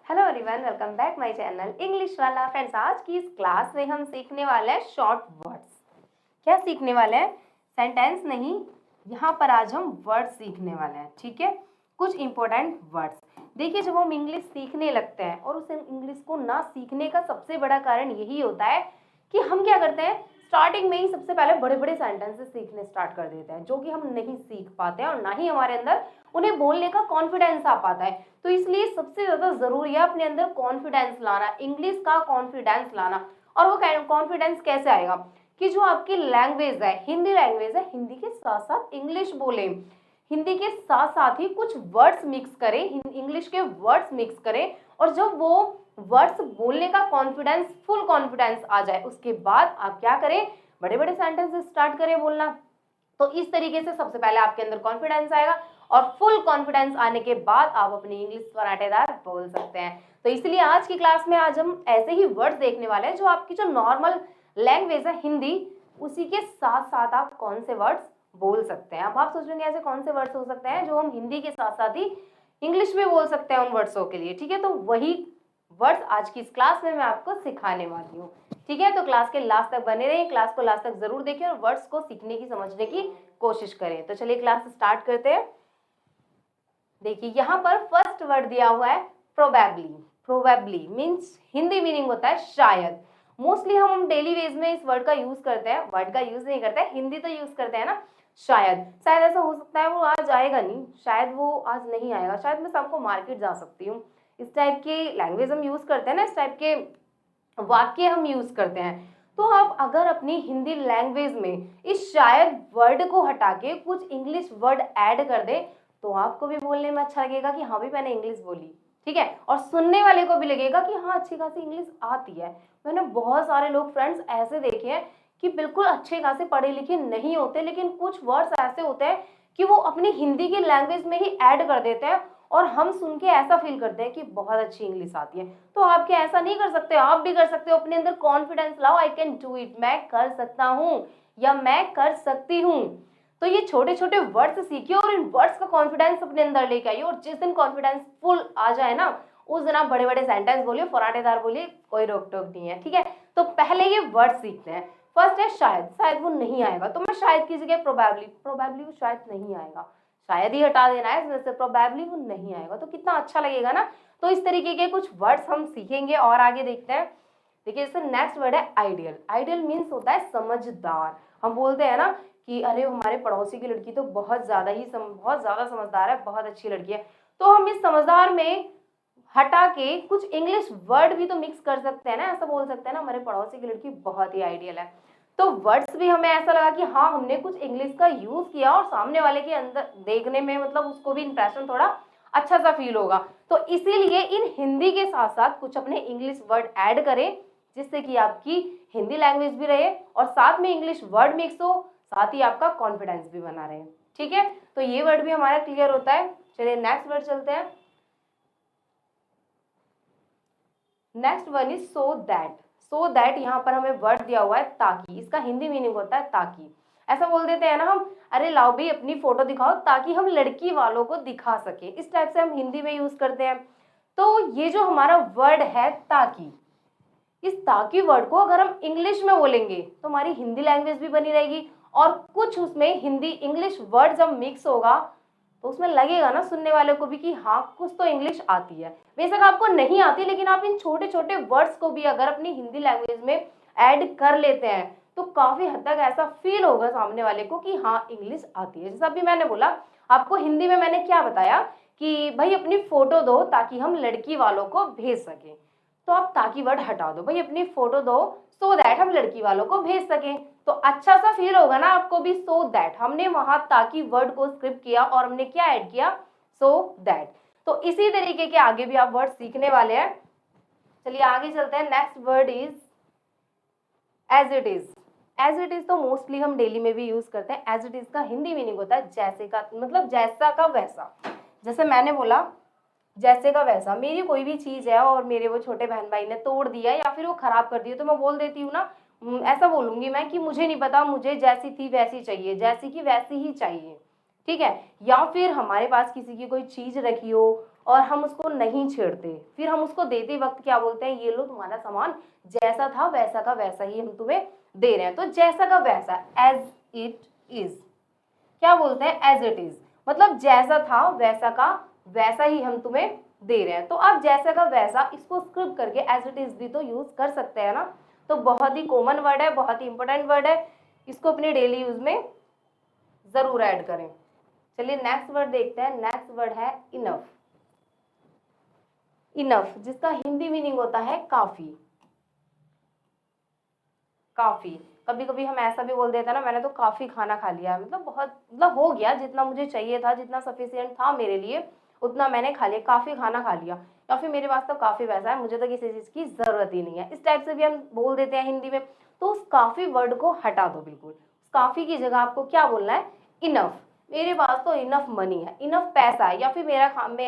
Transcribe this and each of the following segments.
Hello everyone, welcome back my channel English वाला। Friends, आज की इस क्लास में हम सीखने वाले हैं शॉर्ट वर्ड्स। क्या सीखने वाले हैं? सेंटेंस नहीं, यहाँ पर आज हम वर्ड्स सीखने वाले हैं। ठीक है, कुछ इंपॉर्टेंट वर्ड्स। देखिए, जब हम इंग्लिश सीखने लगते हैं और उस इंग्लिश को ना सीखने का सबसे बड़ा कारण यही होता है कि हम क्या करते हैं, स्टार्टिंग में ही सबसे पहले बड़े बड़े सेंटेंसेस सीखने स्टार्ट कर देते हैं, जो कि हम नहीं सीख पाते हैं और ना ही हमारे अंदर उन्हें बोलने का कॉन्फिडेंस आ पाता है। तो इसलिए सबसे ज्यादा जरूरी है अपने अंदर कॉन्फिडेंस लाना, इंग्लिश का कॉन्फिडेंस लाना। और वो कॉन्फिडेंस कैसे आएगा कि जो आपकी लैंग्वेज है, हिंदी लैंग्वेज है, हिंदी के साथ साथ इंग्लिश बोले, हिंदी के साथ साथ ही कुछ वर्ड्स मिक्स करें, इंग्लिश के वर्ड्स मिक्स करें, और जब वो वर्ड्स बोलने का कॉन्फिडेंस, फुल कॉन्फिडेंस आ जाए, उसके बाद आप क्या करें, बड़े बड़े सेंटेंसेस स्टार्ट करें बोलना। तो इस तरीके से सबसे पहले आपके अंदर कॉन्फिडेंस आएगा और फुल कॉन्फिडेंस आने के बाद आप अपनी इंग्लिश पराठेदार बोल सकते हैं। तो इसलिए आज की क्लास में आज हम ऐसे ही वर्ड्स देखने वाले हैं जो आपकी जो नॉर्मल लैंग्वेज है हिंदी, उसी के साथ साथ आप कौन से वर्ड्स बोल सकते हैं। अब आप सोचेंगे ऐसे कौन से वर्ड्स हो सकते हैं जो हम हिंदी के साथ साथ ही इंग्लिश में बोल सकते हैं उन वर्ड्सों के लिए। ठीक है, तो वही वर्ड्स आज की इस क्लास में मैं आपको सिखाने वाली हूँ। ठीक है, तो क्लास के लास्ट तक बने रहिए, क्लास को लास्ट तक जरूर देखिए और वर्ड्स को सीखने की, समझने की कोशिश करें। तो चलिए क्लास स्टार्ट करते हैं। देखिए, यहाँ पर फर्स्ट वर्ड दिया हुआ है probably. Probably means Hindi meaning होता है शायद। मोस्टली हम डेली वेज में इस वर्ड का यूज करते हैं, वर्ड का यूज नहीं करते हैं, हिंदी तो यूज करते हैं ना। शायद, शायद ऐसा हो सकता है वो आज आएगा नहीं, शायद वो आज नहीं आएगा, शायद मैं शाम को मार्केट जा सकती हूँ। इस टाइप के लैंग्वेज हम यूज करते हैं ना, इस टाइप के वाक्य हम यूज करते हैं। तो आप अगर अपनी हिंदी लैंग्वेज में इस शायद वर्ड को हटा के कुछ इंग्लिश वर्ड ऐड कर दे, तो आपको भी बोलने में अच्छा लगेगा कि हाँ भी मैंने इंग्लिश बोली। ठीक है, और सुनने वाले को भी लगेगा कि हाँ अच्छी खासी इंग्लिश आती है। मैंने बहुत सारे लोग फ्रेंड्स ऐसे देखे हैं कि बिल्कुल अच्छे खासे पढ़े लिखे नहीं होते, लेकिन कुछ वर्ड्स ऐसे होते हैं कि वो अपनी हिंदी की लैंग्वेज में ही ऐड कर देते हैं और हम सुन के ऐसा फील करते हैं कि बहुत अच्छी इंग्लिश आती है। तो आप क्या ऐसा नहीं कर सकते? आप भी कर सकते हो। अपने अंदर कॉन्फिडेंस लाओ, आई कैन डू इट, मैं कर सकता हूँ या मैं कर सकती हूँ। तो ये छोटे छोटे वर्ड्स सीखिए और इन वर्ड्स का कॉन्फिडेंस अपने अंदर लेके आइए, और जिस दिन कॉन्फिडेंस फुल आ जाए ना, उस दिन आप बड़े बड़े सेंटेंस बोलिए, फराटेदार बोलिए, कोई रोक टोक नहीं है। ठीक है, तो पहले ये वर्ड सीखते हैं। फर्स्ट है शायद। शायद वो नहीं आएगा, तो मैं शायद की जगह प्रोबेबली, प्रोबेबली वो शायद नहीं आएगा, शायद ही हटा देना है इसमें से, प्रोबेबली वो नहीं आएगा, तो कितना अच्छा लगेगा ना। तो इस तरीके के कुछ वर्ड्स हम सीखेंगे और आगे देखते हैं। देखिए, इससे नेक्स्ट वर्ड है आइडियल। आइडियल मीन्स होता है समझदार। हम बोलते हैं ना कि अरे हमारे पड़ोसी की लड़की तो बहुत ज्यादा ही बहुत ज्यादा समझदार है, बहुत अच्छी लड़की है। तो हम इस समझदार में हटा के कुछ इंग्लिश वर्ड भी तो मिक्स कर सकते हैं ना, ऐसा बोल सकते हैं ना, हमारे पड़ोसी की लड़की बहुत ही आइडियल है। तो वर्ड्स भी हमें ऐसा लगा कि हाँ हमने कुछ इंग्लिश का यूज किया और सामने वाले के अंदर देखने में मतलब उसको भी इंप्रेशन थोड़ा अच्छा सा फील होगा। तो इसीलिए इन हिंदी के साथ साथ कुछ अपने इंग्लिश वर्ड ऐड करें, जिससे कि आपकी हिंदी लैंग्वेज भी रहे और साथ में इंग्लिश वर्ड मिक्स हो, साथ ही आपका कॉन्फिडेंस भी बना रहे। ठीक है, तो ये वर्ड भी हमारा क्लियर होता है। चलिए नेक्स्ट वर्ड चलते हैं। Next one is so that. So that यहाँ पर हमें वर्ड दिया हुआ है ताकि, इसका हिंदी मीनिंग होता है ताकि। ऐसा बोल देते हैं ना हम, अरे लाओ भाई अपनी फोटो दिखाओ ताकि हम लड़की वालों को दिखा सके, इस टाइप से हम हिंदी में यूज करते हैं। तो ये जो हमारा वर्ड है ताकि, इस ताकि वर्ड को अगर हम इंग्लिश में बोलेंगे तो हमारी हिंदी लैंग्वेज भी बनी रहेगी, और कुछ उसमें हिंदी इंग्लिश वर्ड जब मिक्स होगा तो उसमें लगेगा ना सुनने वाले को भी कि हाँ कुछ तो इंग्लिश आती है। बेशक आपको नहीं आती, लेकिन आप इन छोटे छोटे वर्ड्स को भी अगर अपनी हिंदी लैंग्वेज में ऐड कर लेते हैं तो काफी हद तक ऐसा फील होगा सामने वाले को कि हाँ इंग्लिश आती है। जैसा अभी मैंने बोला आपको, हिंदी में मैंने क्या बताया कि भाई अपनी फोटो दो ताकि हम लड़की वालों को भेज सके, तो आप ताकि वर्ड हटा दो, भाई अपनी फोटो दो सो दैट हम लड़की वालों को भेज सकें, तो अच्छा सा फील होगा ना आपको भी। सो दैट हमने वहां ताकि वर्ड को स्क्रिप्ट किया और हमने क्या ऐड किया, सो दैट। तो इसी तरीके के आगे भी आप वर्ड सीखने वाले हैं। चलिए आगे चलते हैं। Next word is as it is. As it is तो मोस्टली हम डेली में भी यूज करते हैं। एज इट इज का हिंदी मीनिंग होता है जैसे का, मतलब जैसा का वैसा। जैसे मैंने बोला जैसे का वैसा, मेरी कोई भी चीज है और मेरे वो छोटे बहन भाई ने तोड़ दिया या फिर वो खराब कर दिया, तो मैं बोल देती हूँ ना, ऐसा बोलूंगी मैं कि मुझे नहीं पता, मुझे जैसी थी वैसी चाहिए, जैसी की वैसी ही चाहिए। ठीक है, या फिर हमारे पास किसी की कोई चीज रखी हो और हम उसको नहीं छेड़ते, फिर हम उसको देते वक्त क्या बोलते हैं, ये लो तुम्हारा सामान जैसा था वैसा का वैसा ही हम तुम्हें दे रहे हैं। तो जैसा का वैसा, एज इट इज, क्या बोलते हैं, एज इट इज, मतलब जैसा था वैसा का वैसा ही हम तुम्हें दे रहे हैं। तो आप जैसा का वैसा इसको स्क्रिप्ट करके एज इट इज भी तो यूज कर सकते हैं ना। तो बहुत ही कॉमन वर्ड है, बहुत ही इंपॉर्टेंट वर्ड है, इसको अपने डेली यूज में जरूर ऐड करें। चलिए नेक्स्ट वर्ड देखते हैं। नेक्स्ट वर्ड है इनफ। इनफ जिसका हिंदी मीनिंग होता है काफी। काफी, कभी कभी हम ऐसा भी बोल देते हैं ना, मैंने तो काफी खाना खा लिया, मतलब बहुत, मतलब हो गया जितना मुझे चाहिए था, जितना सफिशिएंट था मेरे लिए उतना मैंने खा लिया, काफी खाना खा लिया, या फिर मेरे पास तो काफी पैसा है, मुझे तो किसी चीज की जरूरत ही नहीं है। इस टाइप से भी हम बोल देते हैं हिंदी में। तो उस काफी वर्ड को हटा दो बिल्कुल। उस काफी की जगह आपको क्या बोलना है, इनफ। मेरे पास तो इनफ मनी है, इनफ पैसा है, या फिर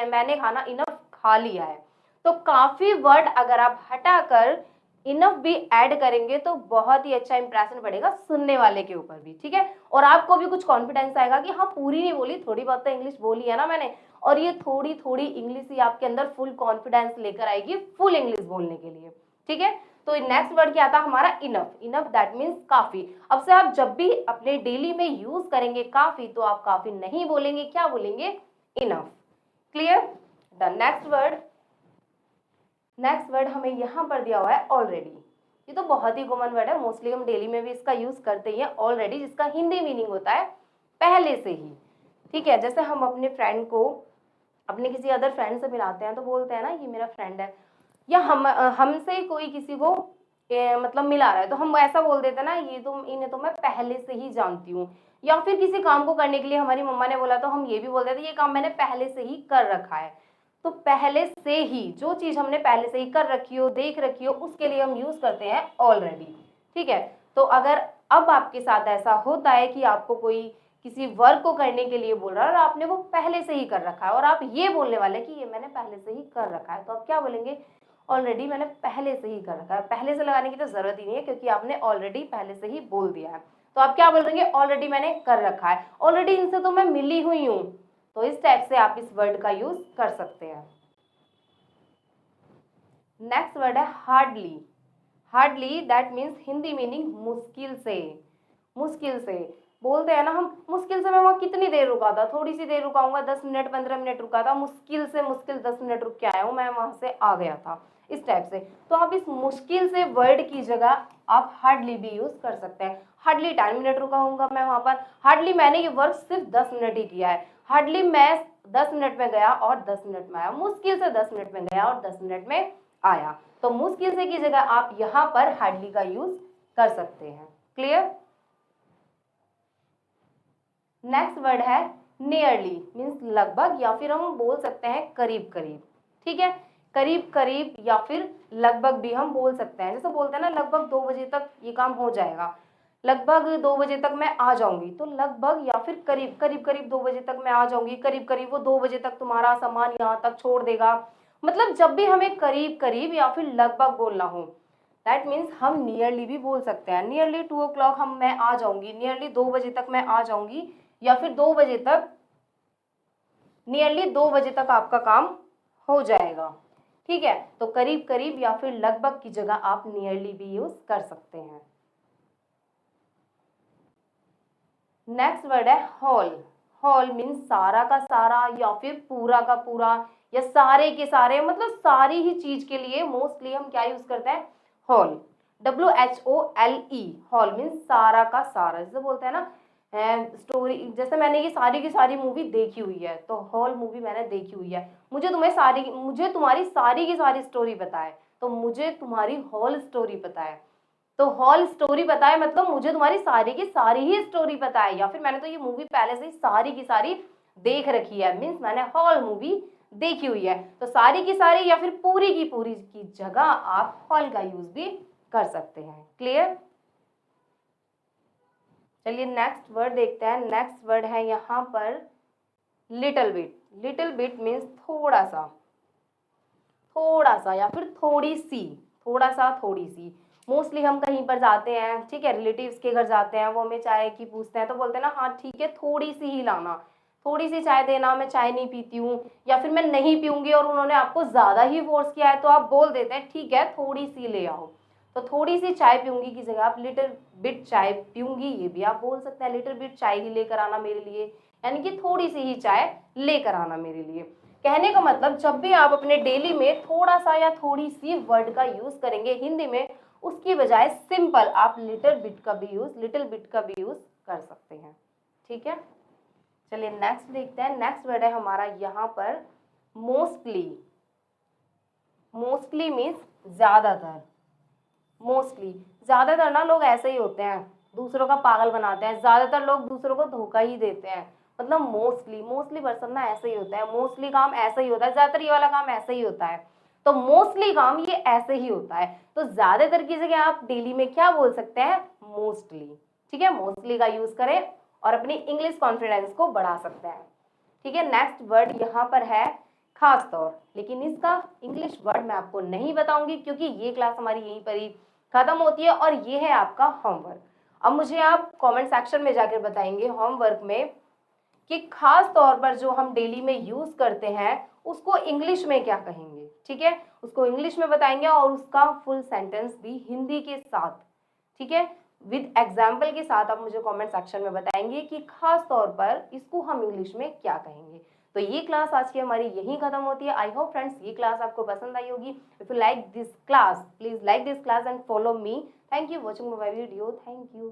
मैंने खाना इनफ खा लिया है। तो काफी वर्ड अगर आप हटाकर इनफ भी ऐड करेंगे तो बहुत ही अच्छा इंप्रेशन पड़ेगा सुनने वाले के ऊपर भी, ठीक है। और आपको भी कुछ कॉन्फिडेंस आएगा कि हाँ पूरी नहीं बोली, थोड़ी बहुत तो इंग्लिश बोली है ना मैंने, और ये थोड़ी थोड़ी इंग्लिश ही आपके अंदर फुल कॉन्फिडेंस लेकर आएगी फुल इंग्लिश बोलने के लिए, ठीक है। तो नेक्स्ट वर्ड क्या आता है हमारा, इनफ। इनफ दैट मीन्स काफी। अब से आप जब भी अपने डेली में यूज करेंगे काफी, तो आप काफी नहीं बोलेंगे, क्या बोलेंगे, enough. Clear, done. Next word, next word हमें यहाँ पर दिया हुआ है ऑलरेडी। ये तो बहुत ही कॉमन वर्ड है, मोस्टली हम डेली में भी इसका यूज करते ही हैं, ऑलरेडी, जिसका हिंदी मीनिंग होता है पहले से ही, ठीक है। जैसे हम अपने फ्रेंड को अपने किसी अदर फ्रेंड से मिलाते हैं तो बोलते हैं ना ये मेरा फ्रेंड है, या हमसे कोई किसी को मतलब मिला रहा है तो हम ऐसा बोल देते हैं ना, ये तो इन्हें तो मैं पहले से ही जानती हूँ। या फिर किसी काम को करने के लिए हमारी मम्मा ने बोला तो हम ये भी बोल देते हैं ये काम मैंने पहले से ही कर रखा है। तो पहले से ही, जो चीज हमने पहले से ही कर रखी हो, देख रखी हो, उसके लिए हम यूज करते हैं ऑलरेडी, ठीक है। तो अगर अब आपके साथ ऐसा होता है कि आपको कोई किसी वर्क को करने के लिए बोल रहा है और आपने वो पहले से ही कर रखा है, और आप ये बोलने वाले कि ये मैंने पहले से ही कर रखा है, तो आप क्या बोलेंगे, ऑलरेडी मैंने पहले से ही कर रखा है। पहले से लगाने की तो जरूरत ही नहीं है क्योंकि आपने ऑलरेडी पहले से ही बोल दिया है। तो आप क्या बोलेंगे, ऑलरेडी मैंने कर रखा है, ऑलरेडी इनसे तो मैं मिली हुई हूँ। तो इस टाइप से आप इस वर्ड का यूज कर सकते हैं। नेक्स्ट वर्ड है hardly. Hardly that means Hindi meaning मुश्किल से। मुश्किल से बोलते हैं ना हम, मुश्किल से मैं वहां कितनी देर रुका था, थोड़ी सी देर रुकाऊंगा, 10 मिनट 15 मिनट रुका था, मुश्किल से मुश्किल 10 मिनट रुक के आया हूँ, मैं वहां से आ गया था, इस टाइप से। तो आप इस मुश्किल से वर्ड की जगह आप हार्डली भी यूज कर सकते हैं। हार्डली 10 मिनट रुका हूँ मैं वहां पर, हार्डली मैंने ये वर्क सिर्फ 10 मिनट ही किया है, हार्डली मैं 10 मिनट में गया और 10 मिनट में आया, मुश्किल से 10 मिनट में गया और 10 मिनट में आया। तो मुश्किल से की जगह आप यहाँ पर हार्डली का यूज कर सकते हैं। क्लियर। नेक्स्ट वर्ड है नियरली, मीन्स लगभग, या फिर हम बोल सकते हैं करीब करीब, ठीक है। करीब करीब या फिर लगभग भी हम बोल सकते हैं। जैसे बोलते हैं ना लगभग 2 बजे तक ये काम हो जाएगा, लगभग 2 बजे तक मैं आ जाऊंगी, तो लगभग या फिर करीब, करीब करीब 2 बजे तक मैं आ जाऊंगी, करीब करीब वो 2 बजे तक तुम्हारा सामान यहाँ तक छोड़ देगा। मतलब जब भी हमें करीब करीब या फिर लगभग बोलना हो, दैट मीन्स हम नियरली भी बोल सकते हैं। नियरली 2 o'clock मैं आ जाऊंगी, नियरली 2 बजे तक मैं आ जाऊंगी, या फिर 2 बजे तक, नियरली 2 बजे तक आपका काम हो जाएगा, ठीक है। तो करीब करीब या फिर लगभग की जगह आप नियरली भी यूज कर सकते हैं। नेक्स्ट वर्ड है होल। होल मीन्स सारा का सारा या फिर पूरा का पूरा या सारे के सारे, मतलब सारी ही चीज के लिए मोस्टली हम क्या यूज करते हैं, होल, WHOLE। होल मीन्स सारा का सारा, जैसे बोलते हैं ना स्टोरी, जैसे मैंने ये सारी की सारी मूवी देखी हुई है, तो होल मूवी मैंने देखी हुई है, मुझे तुम्हारी सारी की सारी स्टोरी पता है, तो मुझे तुम्हारी होल स्टोरी पता है। तो होल स्टोरी पता है मतलब मुझे तुम्हारी सारी की सारी ही स्टोरी पता है, या फिर मैंने तो ये मूवी पहले से ही सारी की सारी देख रखी है, मीन्स मैंने होल मूवी देखी हुई है। तो सारी की सारी या फिर पूरी की जगह आप होल का यूज भी कर सकते हैं। क्लियर। चलिए नेक्स्ट वर्ड देखते हैं। नेक्स्ट वर्ड है यहाँ पर little bit. Little bit means थोड़ा सा, थोड़ा सा या फिर थोड़ी सी, थोड़ा सा थोड़ी सी। मोस्टली हम कहीं पर जाते हैं, ठीक है, रिलेटिव्स के घर जाते हैं, वो हमें चाय की पूछते हैं तो बोलते हैं ना हाँ ठीक है थोड़ी सी ही लाना, थोड़ी सी चाय देना, मैं चाय नहीं पीती हूँ, या फिर मैं नहीं पीऊंगी और उन्होंने आपको ज़्यादा ही फोर्स किया है तो आप बोल देते हैं ठीक है थोड़ी सी ले आओ। तो थोड़ी सी चाय पीऊंगी की जगह आप लिटिल बिट चाय पीऊंगी, ये भी आप बोल सकते हैं। लिटिल बिट चाय ही लेकर आना मेरे लिए, यानी कि थोड़ी सी ही चाय लेकर आना मेरे लिए। कहने का मतलब जब भी आप अपने डेली में थोड़ा सा या थोड़ी सी वर्ड का यूज करेंगे हिंदी में, उसकी बजाय सिंपल आप लिटिल बिट का भी यूज कर सकते हैं। ठीक है, चलिए नेक्स्ट देखते हैं। नेक्स्ट वर्ड है हमारा यहाँ पर मोस्टली। मोस्टली मीन्स ज्यादातर। मोस्टली, ज्यादातर ना लोग ऐसे ही होते हैं, दूसरों का पागल बनाते हैं, ज्यादातर लोग दूसरों को धोखा ही देते हैं। मतलब मोस्टली, मोस्टली पर्सन ना ऐसे ही होता है, मोस्टली काम ऐसे ही होता है, ज्यादातर ये वाला काम ऐसे ही होता है, तो मोस्टली काम ये ऐसे ही होता है। तो ज्यादातर की जगह आप डेली में क्या बोल सकते हैं, मोस्टली। ठीक है, मोस्टली का यूज करें और अपनी इंग्लिश कॉन्फिडेंस को बढ़ा सकते हैं। ठीक है, नेक्स्ट वर्ड यहाँ पर है खास तौर, लेकिन इसका इंग्लिश वर्ड मैं आपको नहीं बताऊंगी क्योंकि ये क्लास हमारी यहीं पर ही खत्म होती है और ये है आपका होमवर्क। अब मुझे आप कमेंट सेक्शन में जाकर बताएंगे होमवर्क में कि खास तौर पर जो हम डेली में यूज करते हैं उसको इंग्लिश में क्या कहेंगे। ठीक है, उसको इंग्लिश में बताएंगे और उसका फुल सेंटेंस भी हिंदी के साथ, ठीक है, विद एग्जाम्पल के साथ आप मुझे कमेंट सेक्शन में बताएंगे कि खास तौर पर इसको हम इंग्लिश में क्या कहेंगे। तो ये क्लास आज की हमारी यहीं खत्म होती है। आई होप फ्रेंड्स ये क्लास आपको पसंद आई होगी। If you like this class please like this class and follow me. Thank you watching my video. Thank you.